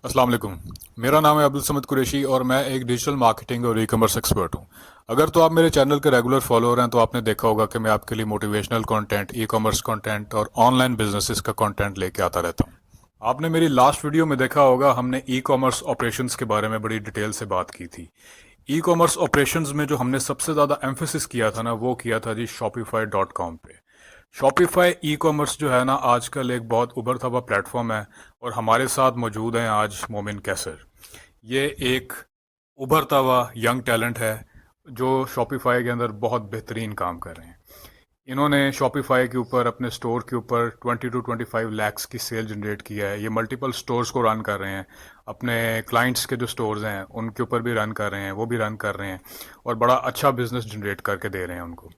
अस्सलाम वालेकुम। मेरा नाम है अब्दुल समद कुरैशी और मैं एक डिजिटल मार्केटिंग और ई कॉमर्स एक्सपर्ट हूँ। अगर तो आप मेरे चैनल के रेगुलर फॉलोअर हैं तो आपने देखा होगा कि मैं आपके लिए motivational content, e commerce content और ऑनलाइन बिजनेसेस का कंटेंट लेके आता रहता हूँ। आपने मेरी लास्ट वीडियो में देखा होगा, हमने ई कॉमर्स ऑपरेशंस के बारे में बड़ी डिटेल से बात की थी। ई कॉमर्स ऑपरेशंस में जो हमने सबसे ज़्यादा एम्फेसिस किया था ना, वो किया था जी shopify.com पे। शॉपिफाई ई कॉमर्स जो है ना, आजकल एक बहुत उभरता हुआ प्लेटफॉर्म है और हमारे साथ मौजूद हैं आज मोमिन कैसर। ये एक उभरता हुआ यंग टैलेंट है जो शॉपिफाई के अंदर बहुत बेहतरीन काम कर रहे हैं। इन्होंने शॉपिफाई के ऊपर, अपने स्टोर के ऊपर 20 to 25 lakhs की सेल जनरेट किया है। ये मल्टीपल स्टोर्स को रन कर रहे हैं, अपने क्लाइंट्स के जो स्टोर्स हैं उनके ऊपर भी रन कर रहे हैं, वो भी रन कर रहे हैं और बड़ा अच्छा बिजनेस जनरेट करके दे रहे हैं उनको।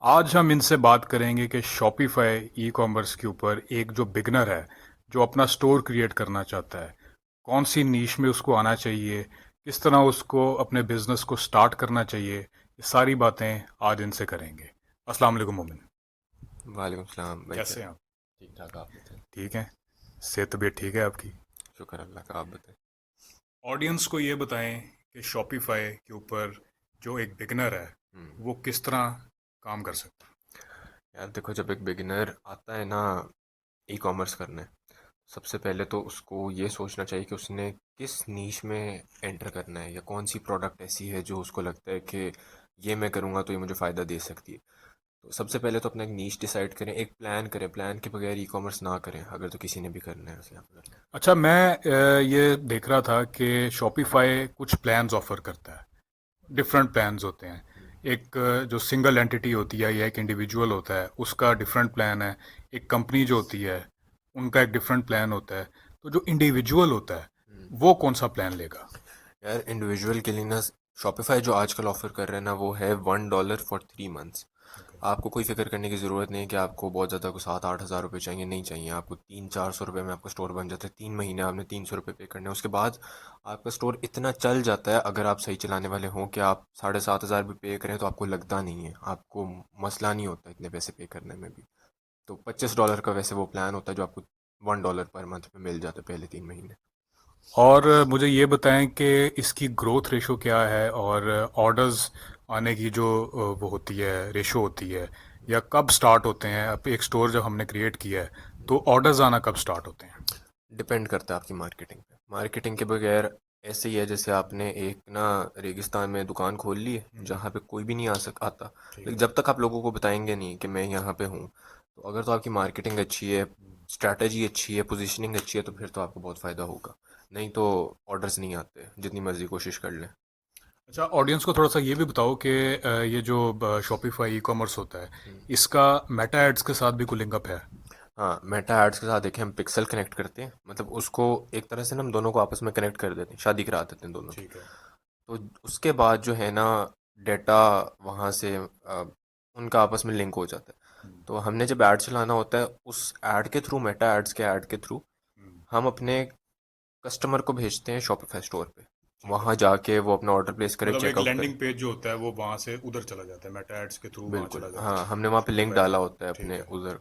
आज हम इनसे बात करेंगे कि शॉपिफाई ई कॉमर्स के ऊपर एक जो बिगनर है, जो अपना स्टोर क्रिएट करना चाहता है, कौन सी नीश में उसको आना चाहिए, किस तरह उसको अपने बिजनेस को स्टार्ट करना चाहिए, ये सारी बातें आज इनसे करेंगे। अस्सलाम वालेकुम मोमिन। वालेकुम सलाम भाई। क्या कैसे हैं आप? ठीक ठाक आप बताएं। ठीक है। सेहत तबीयत ठीक है आपकी? शुक्र अल्लाह का, आप बताएं। ऑडियंस को ये बताएं कि शॉपिफाई के ऊपर जो एक बिगनर है हम्म। वो किस तरह काम कर सकता है। यार देखो, जब एक बिगिनर आता है ना ई कॉमर्स करने, सबसे पहले तो उसको ये सोचना चाहिए कि उसने किस नीश में एंटर करना है या कौन सी प्रोडक्ट ऐसी है जो उसको लगता है कि ये मैं करूँगा तो ये मुझे फ़ायदा दे सकती है। तो सबसे पहले तो अपना एक नीश डिसाइड करें, एक प्लान करें। प्लान के बगैर ई कॉमर्स ना करें, अगर तो किसी ने भी करना है उसे आप कर लें। अच्छा, मैं ये देख रहा था कि शॉपिफाई कुछ प्लान्स ऑफर करता है। डिफरेंट प्लान्स होते हैं। एक जो सिंगल एंटिटी होती है या एक इंडिविजुअल होता है, उसका डिफरेंट प्लान है। एक कंपनी जो होती है, उनका एक डिफरेंट प्लान होता है। तो जो इंडिविजुअल होता है हम्म। वो कौन सा प्लान लेगा? यार इंडिविजुअल के लिए ना, शॉपिफाई जो आजकल ऑफ़र कर रहे हैं ना, वो है $1 फॉर 3 मंथ्स। Okay. आपको कोई फ़िक्र करने की ज़रूरत नहीं है कि आपको बहुत ज़्यादा को 7-8 हज़ार रुपये चाहिए, नहीं चाहिए आपको। 300-400 रुपये में आपका स्टोर बन जाता है। 3 महीने आपने 300 रुपये पे करने हैं, उसके बाद आपका स्टोर इतना चल जाता है, अगर आप सही चलाने वाले हों, कि आप 7,500 भी पे करें तो आपको लगता नहीं है, आपको मसला नहीं होता इतने पैसे पे करने में भी। तो $25 का वैसे वो प्लान होता है जो आपको $1 पर मंथ में मिल जाता है पहले 3 महीने। और मुझे ये बताएं कि इसकी ग्रोथ रेशो क्या है और ऑर्डर्स आने की जो वो होती है, रेशो होती है, या कब स्टार्ट होते हैं। अब एक स्टोर जब हमने क्रिएट किया है तो ऑर्डर्स आना कब स्टार्ट होते हैं? डिपेंड करता है आपकी मार्केटिंग पे। मार्केटिंग के बगैर ऐसे ही है जैसे आपने एक ना रेगिस्तान में दुकान खोल ली है जहाँ पे कोई भी नहीं आता। ठीक लेकिन है। जब तक आप लोगों को बताएंगे नहीं कि मैं यहाँ पे हूँ, तो अगर तो आपकी मार्केटिंग अच्छी है, स्ट्रैटेजी अच्छी है, पोजीशनिंग अच्छी है, तो फिर तो आपको बहुत फ़ायदा होगा। नहीं तो ऑर्डर्स नहीं आते जितनी मर्ज़ी कोशिश कर लें। अच्छा, ऑडियंस को थोड़ा सा ये भी बताओ कि ये जो शॉपिफाई ई कॉमर्स होता है, हम्म। इसका मेटा एड्स के साथ भी कोई लिंकअप है? हाँ, मेटा एड्स के साथ देखें, हम पिक्सल कनेक्ट करते हैं, मतलब उसको एक तरह से ना हम दोनों को आपस में कनेक्ट कर देते हैं, शादी करा देते हैं दोनों की। ठीक है। तो उसके बाद जो है ना, डेटा वहाँ से उनका आपस में लिंक हो जाता है। हम्म, तो हमने जब ऐड चलाना होता है, उस ऐड के थ्रू, मेटा एड्स के ऐड के थ्रू, हम्म, हम अपने कस्टमर को भेजते हैं शॉपिफाई स्टोर पे। ठीक है। वहाँ जाके वो अपना ऑर्डर प्लेस करे, मतलब एक चेकआउट करे। लैंडिंग पेज जो होता है वो वहाँ से उधर चला जाता है, मेटा एड्स के थ्रू वहाँ बिल्कुल, चला जाता हाँ, है हमने वहाँ पे लिंक शॉपिफाई के डाला ऊपर। होता है ठीक अपने है। उधर।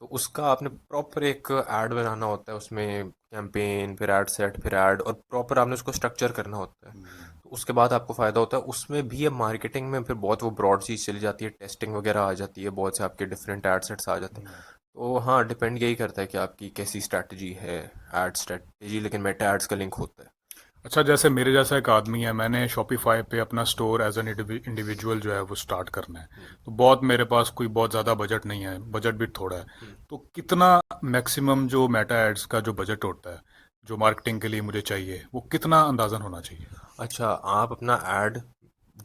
तो उसका आपने प्रॉपर एक ऐड बनाना होता है, उसमें कैंपेन, फिर ऐड सेट, फिर ऐड, और प्रॉपर आपने उसको स्ट्रक्चर करना होता है। हम्म, तो उसके बाद आपको फ़ायदा होता है उसमें भी। अब मार्केटिंग में फिर बहुत वो ब्रॉड चीज़ चली जाती है, टेस्टिंग वगैरह आ जाती है, बहुत से आपके डिफरेंट ऐड सेट्स आ जाते हैं। हम्म। तो हाँ, डिपेंड यही करता है कि आपकी कैसी स्ट्रैटेजी है, ऐड स्ट्रैटेजी, लेकिन मेटा एड्स का लिंक होता है। अच्छा, जैसे मेरे जैसा एक आदमी है, मैंने शॉपिफाई पे अपना स्टोर एज एन इंडिविजुअल जो है वो स्टार्ट करना है। हम्म। तो बहुत, मेरे पास कोई बहुत ज़्यादा बजट नहीं है, बजट भी थोड़ा है। हम्म। तो कितना मैक्सिमम जो मेटा एड्स का जो बजट होता है, जो मार्केटिंग के लिए मुझे चाहिए, वो कितना अंदाज़न होना चाहिए? अच्छा, आप अपना ऐड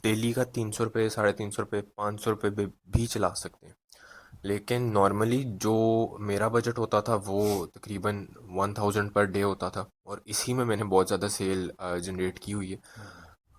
डेली का 300 रुपये, $350, $500 भी चला सकते हैं। लेकिन नॉर्मली जो मेरा बजट होता था वो तकरीबन 1000 पर डे होता था, और इसी में मैंने बहुत ज़्यादा सेल जनरेट की हुई है।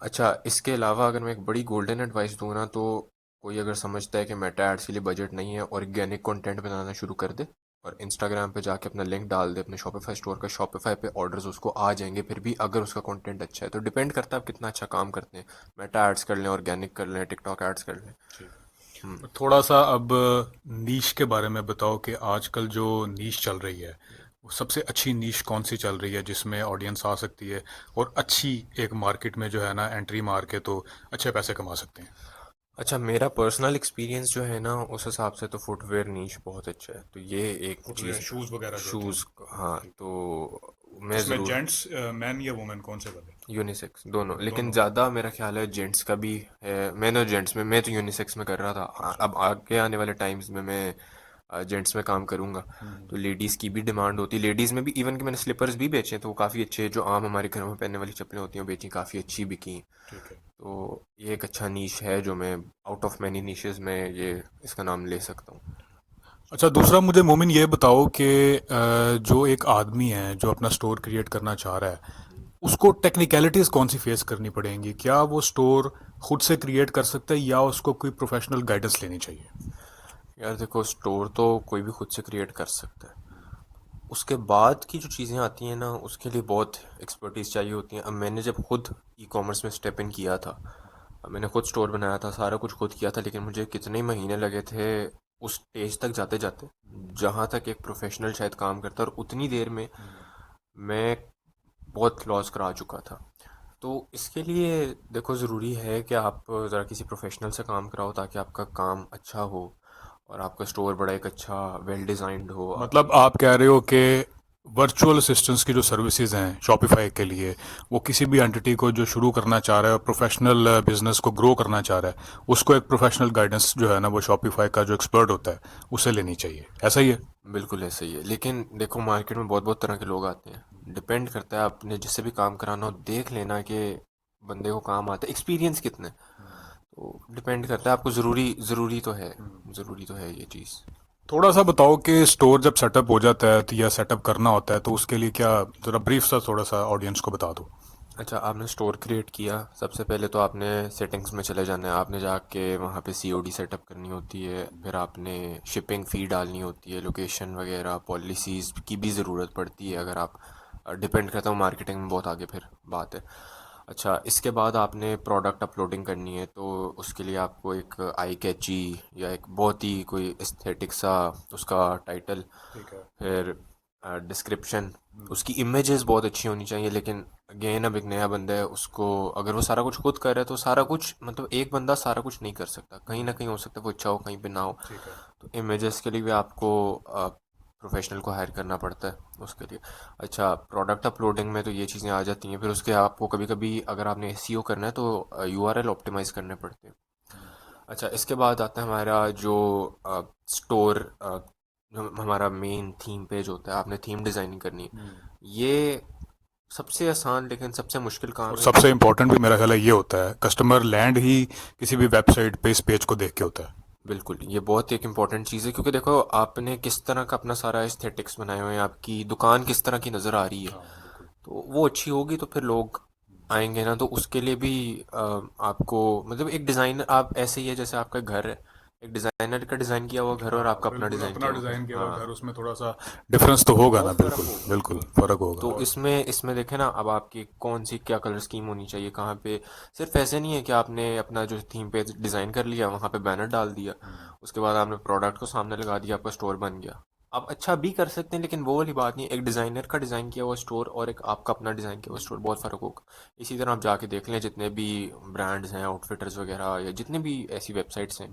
अच्छा, इसके अलावा अगर मैं एक बड़ी गोल्डन एडवाइस दूँ ना, तो कोई अगर समझता है कि मेटा एड्स के लिए बजट नहीं है, ऑर्गेनिक कंटेंट बनाना शुरू कर दे और इंस्टाग्राम पे जाके अपना लिंक डाल दे अपने शॉपिफाई स्टोर का। शॉपिफाई पे ऑर्डर्स उसको आ जाएंगे फिर भी, अगर उसका कंटेंट अच्छा है तो। डिपेंड करता है आप कितना अच्छा काम करते हैं। मेटा एड्स कर लें, ऑर्गेनिक कर लें, टिकटॉक एड्स कर लें। ठीक है। हम्म। और थोड़ा सा अब नीश के बारे में बताओ कि आजकल जो नीश चल रही है सबसे अच्छी नीश कौन सी चल रही है जिसमें ऑडियंस आ सकती है और अच्छी एक मार्केट में जो है ना एंट्री मार के तो अच्छे पैसे कमा सकते हैं? अच्छा, मेरा पर्सनल एक्सपीरियंस जो है ना उस हिसाब से तो फुटवेयर नीश बहुत अच्छा है, तो ये एक फुटवेयर चीज़। शूज़ वगैरह जो होते हैं। शूज़, हाँ, ठीक। तो मैं उसमें ज़रूर जेंट्स मैन या वुमेन कौन से वाले? यूनिसेक्स दोनों, लेकिन दोनों। ज़्यादा मेरा ख्याल है जेंट्स का भी है। मैंने जेंट्स में, मैं तो यूनिसेक्स में कर रहा था। अच्छा। अब आगे आने वाले टाइम्स में मैं जेंट्स में काम करूँगा। तो लेडीज़ की भी डिमांड होती है, लेडीज़ में भी। इवन कि मैंने स्लीपर्स भी बेचे हैं, तो वो काफ़ी अच्छे, जो आम हमारे घरों में पहनने वाली चप्पलें होती हैं, वो बेची, काफ़ी अच्छी बिकी। ठीक है। तो ये एक अच्छा नीश है जो मैं आउट ऑफ मैनी नीशेस में ये इसका नाम ले सकता हूँ। अच्छा, दूसरा मुझे मोमिन ये बताओ कि जो एक आदमी है जो अपना स्टोर क्रिएट करना चाह रहा है, उसको टेक्निकलिटीज़ कौन सी फेस करनी पड़ेंगी? क्या वो स्टोर खुद से क्रिएट कर सकता है या उसको कोई प्रोफेशनल गाइडेंस लेनी चाहिए? यार देखो, स्टोर तो कोई भी खुद से क्रिएट कर सकता है। उसके बाद की जो चीज़ें आती हैं ना, उसके लिए बहुत एक्सपर्टीज़ चाहिए होती हैं। अब मैंने जब खुद ई कॉमर्स में स्टेप इन किया था, अब मैंने खुद स्टोर बनाया था, सारा कुछ खुद किया था, लेकिन मुझे कितने महीने लगे थे उस स्टेज तक जाते जाते, जहाँ तक एक प्रोफेशनल शायद काम करता, और उतनी देर में मैं बहुत लॉस करा चुका था। तो इसके लिए देखो, ज़रूरी है कि आप ज़रा किसी प्रोफेशनल से काम कराओ, ताकि आपका काम अच्छा हो और आपका स्टोर बड़ा एक अच्छा वेल डिज़ाइंड हो। मतलब आप कह रहे हो कि वर्चुअल असिस्टेंट्स की जो सर्विसेज हैं शॉपिफाई के लिए, वो किसी भी एंटिटी को जो शुरू करना चाह रहा है और प्रोफेशनल बिजनेस को ग्रो करना चाह रहा है, उसको एक प्रोफेशनल गाइडेंस जो है ना वो शॉपिफाई का जो एक्सपर्ट होता है उसे लेनी चाहिए, ऐसा ही है? बिल्कुल ऐसा ही है, लेकिन देखो, मार्केट में बहुत बहुत तरह के लोग आते हैं। डिपेंड करता है, आपने जिससे भी काम कराना हो देख लेना कि बंदे को काम आता है, एक्सपीरियंस कितना है। तो डिपेंड करता है, आपको ज़रूरी तो है ये चीज़। थोड़ा सा बताओ कि स्टोर जब सेटअप हो जाता है तो या सेटअप करना होता है तो उसके लिए क्या, ज़रा ब्रीफ सा थोड़ा सा ऑडियंस को बता दो। अच्छा, आपने स्टोर क्रिएट किया, सबसे पहले तो आपने सेटिंग्स में चले जाना है। आपने जाके वहाँ पे सीओडी सेटअप करनी होती है, फिर आपने शिपिंग फ़ी डालनी होती है, लोकेशन वगैरह, पॉलिसीज़ की भी ज़रूरत पड़ती है। अगर आप, डिपेंड करता हूँ, मार्केटिंग में बहुत आगे फिर बात है। अच्छा, इसके बाद आपने प्रोडक्ट अपलोडिंग करनी है, तो उसके लिए आपको एक आई कैची या एक बहुत ही कोई एस्थेटिक सा उसका टाइटल, ठीक है। फिर डिस्क्रिप्शन, उसकी इमेजेस बहुत अच्छी होनी चाहिए। लेकिन अगेन, अब एक नया बंदा है, उसको अगर वो सारा कुछ खुद कर रहा है, तो सारा कुछ, मतलब एक बंदा सारा कुछ नहीं कर सकता, कहीं ना कहीं हो सकता है वो अच्छा हो, कहीं पे ना हो। ठीक है। तो इमेजेस के लिए भी आपको प्रोफेशनल को हायर करना पड़ता है उसके लिए। अच्छा, प्रोडक्ट अपलोडिंग में तो ये चीज़ें आ जाती हैं। फिर उसके आपको कभी कभी अगर आपने एसईओ करना है, तो यूआरएल ऑप्टिमाइज़ करने पड़ते हैं। अच्छा, इसके बाद आता है हमारा जो स्टोर, जो हमारा मेन थीम पेज होता है, आपने थीम डिज़ाइनिंग करनी है। ये सबसे आसान लेकिन सबसे मुश्किल और काम है। सबसे इम्पोर्टेंट भी मेरा ख्याल है ये होता है, कस्टमर लैंड ही किसी भी वेबसाइट पे इस पेज को देख के होता है। बिल्कुल, ये बहुत एक इम्पॉर्टेंट चीज़ है, क्योंकि देखो, आपने किस तरह का अपना सारा एस्थेटिक्स बनाए हुए हैं, आपकी दुकान किस तरह की नज़र आ रही है, हाँ बिल्कुल। तो वो अच्छी होगी तो फिर लोग आएंगे ना। तो उसके लिए भी आपको, मतलब एक डिज़ाइनर, आप ऐसे ही है जैसे आपका घर है, एक डिज़ाइनर का डिज़ाइन किया हुआ घर और हाँ आपका अपना बिल्कुल, डिज़ाइन अपना किया हुआ घर, डिज़ाइन किया हुआ घर, हाँ, उसमें थोड़ा सा डिफरेंस तो होगा ना, बहुत फ़र्क बिल्कुल होगा। बिल्कुल फ़र्क होगा। तो और इसमें इसमें देखें ना, अब आपकी कौन सी क्या कलर स्कीम होनी चाहिए, कहाँ पे। सिर्फ ऐसे नहीं है कि आपने अपना जो थीम पे डिज़ाइन कर लिया, वहाँ पे बैनर डाल दिया, उसके बाद आपने प्रोडक्ट को सामने लगा दिया, आपका स्टोर बन गया। आप अच्छा भी कर सकते हैं, लेकिन वो वाली बात नहीं है। एक डिज़ाइनर का डिज़ाइन किया हुआ स्टोर और एक आपका अपना डिज़ाइन किया हुआ स्टोर, बहुत फ़र्क होगा। इसी तरह आप जाके देख लें, जितने भी ब्रांड्स हैं, आउटफिटर्स वगैरह, या जितने भी ऐसी वेबसाइट्स हैं,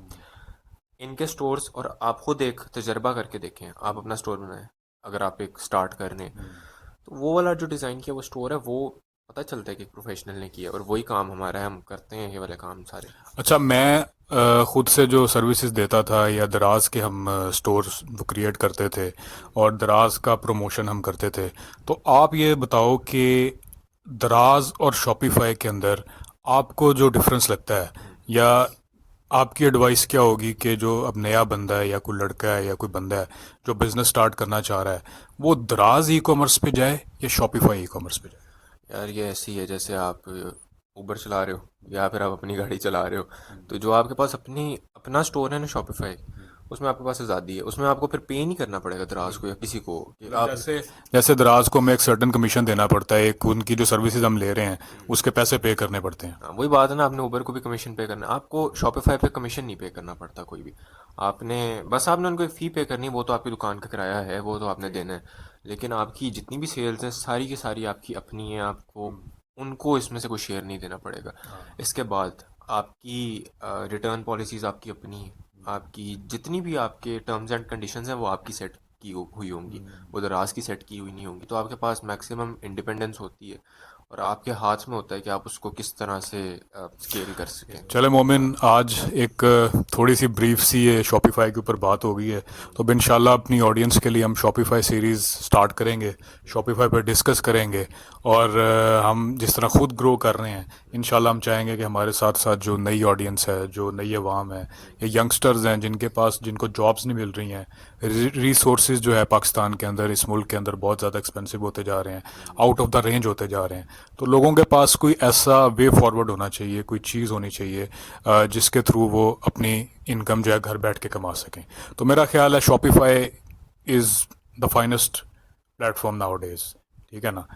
इनके स्टोर्स, और आप खुद एक तजर्बा करके देखें, आप अपना स्टोर बनाएं, अगर आप एक स्टार्ट कर रहे हैं, तो वो वाला जो डिज़ाइन किया वो स्टोर है, वो पता चलता है कि प्रोफेशनल ने किया, और वही काम हमारा है, हम करते हैं ये वाले काम सारे। अच्छा, मैं खुद से जो सर्विसेज देता था या दराज के हम स्टोर्स क्रिएट करते थे और दराज का प्रमोशन हम करते थे, तो आप ये बताओ कि दराज और शॉपिफाई के अंदर आपको जो डिफरेंस लगता है, या आपकी एडवाइस क्या होगी कि जो अब नया बंदा है या कोई लड़का है या कोई बंदा है जो बिजनेस स्टार्ट करना चाह रहा है, वो दराज ई कॉमर्स पे जाए या शॉपिफाई ई कॉमर्स पे जाए? यार, ये ऐसी है जैसे आप ऊबर चला रहे हो या फिर आप अपनी गाड़ी चला रहे हो, तो जो आपके पास अपनी अपना स्टोर है ना, शॉपिफाई, उसमें आपके पास आज़ादी है, उसमें आपको फिर पे नहीं करना पड़ेगा दराज को या किसी को कि आप जैसे जैसे दराज को हमें एक सर्टेन कमीशन देना पड़ता है, एक उनकी जो सर्विसेज हम ले रहे हैं उसके पैसे पे करने पड़ते हैं। हाँ, वही बात है ना, आपने उबर को भी कमीशन पे करना है, आपको शॉपिफाई पे कमीशन नहीं पे करना पड़ता कोई भी। आपने उनको फ़ी पे करनी है, वो तो आपकी दुकान का किराया है, वो तो आपने देना है। लेकिन आपकी जितनी भी सेल्स हैं सारी की सारी आपकी अपनी है, आपको उनको इसमें से कोई शेयर नहीं देना पड़ेगा। इसके बाद आपकी रिटर्न पॉलिसीज़ आपकी अपनी हैं, आपकी जितनी भी आपके टर्म्स एंड कंडीशंस हैं वो आपकी सेट हुई होंगी, वो दराज की सेट की हुई नहीं होंगी, तो आपके पास मैक्सिमम इंडिपेंडेंस होती है और आपके हाथ में होता है कि आप उसको किस तरह से स्केल कर सकें। चले मोमिन, आज एक थोड़ी सी ब्रीफ सी ये शॉपिफाई के ऊपर बात हो गई है, तो अब इंशाल्लाह अपनी ऑडियंस के लिए हम शॉपिफाई सीरीज़ स्टार्ट करेंगे, शॉपिफाई पर डिस्कस करेंगे। और हम जिस तरह ख़ुद ग्रो कर रहे हैं, इंशाल्लाह हम चाहेंगे कि हमारे साथ साथ जो नई ऑडियंस है, जो नई अवाम है या यंगस्टर्स हैं जिनको जॉब्स नहीं मिल रही हैं, रिसोर्सेज जो है पाकिस्तान के अंदर, इस मुल्क के अंदर बहुत ज़्यादा एक्सपेंसिव होते जा रहे हैं, आउट ऑफ द रेंज होते जा रहे हैं, तो लोगों के पास कोई ऐसा वे फॉरवर्ड होना चाहिए, कोई चीज़ होनी चाहिए जिसके थ्रू वो अपनी इनकम जो है घर बैठ के कमा सकें। तो मेरा ख्याल है Shopify is the finest platform now days, ठीक है ना।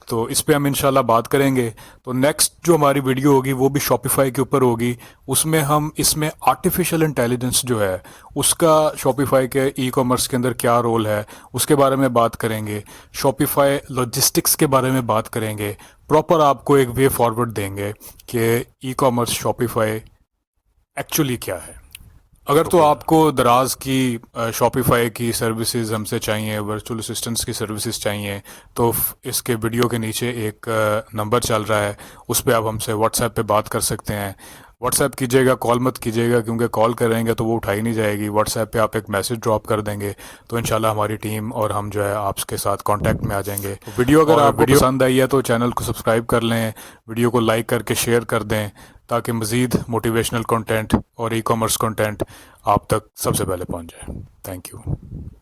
तो इस पे हम इंशाल्लाह बात करेंगे। तो नेक्स्ट जो हमारी वीडियो होगी वो भी शॉपिफाई के ऊपर होगी, उसमें हम इसमें आर्टिफिशियल इंटेलिजेंस जो है उसका शॉपिफाई के ई कॉमर्स के अंदर क्या रोल है उसके बारे में बात करेंगे, शॉपिफाई लॉजिस्टिक्स के बारे में बात करेंगे, प्रॉपर आपको एक वे फॉरवर्ड देंगे कि ई कॉमर्स शॉपिफाई एक्चुअली क्या है। अगर तो आपको दराज की शॉपिफाई की सर्विसेज हमसे चाहिए, वर्चुअल असिस्टेंट्स की सर्विसेज चाहिए, तो इसके वीडियो के नीचे एक नंबर चल रहा है, उस पर आप हमसे व्हाट्सएप पे बात कर सकते हैं। व्हाट्सएप कीजिएगा, कॉल मत कीजिएगा, क्योंकि कॉल करेंगे तो वो उठाई नहीं जाएगी। व्हाट्सएप पे आप एक मैसेज ड्रॉप कर देंगे तो इंशाल्लाह हमारी टीम और हम जो है आपके साथ कांटेक्ट में आ जाएंगे। तो वीडियो अगर आपको पसंद आई है तो चैनल को सब्सक्राइब कर लें, वीडियो को लाइक करके शेयर कर दें, ताकि मज़ीद मोटिवेशनल कंटेंट और ई कॉमर्स कंटेंट आप तक सबसे पहले पहुंच जाए। Thank you.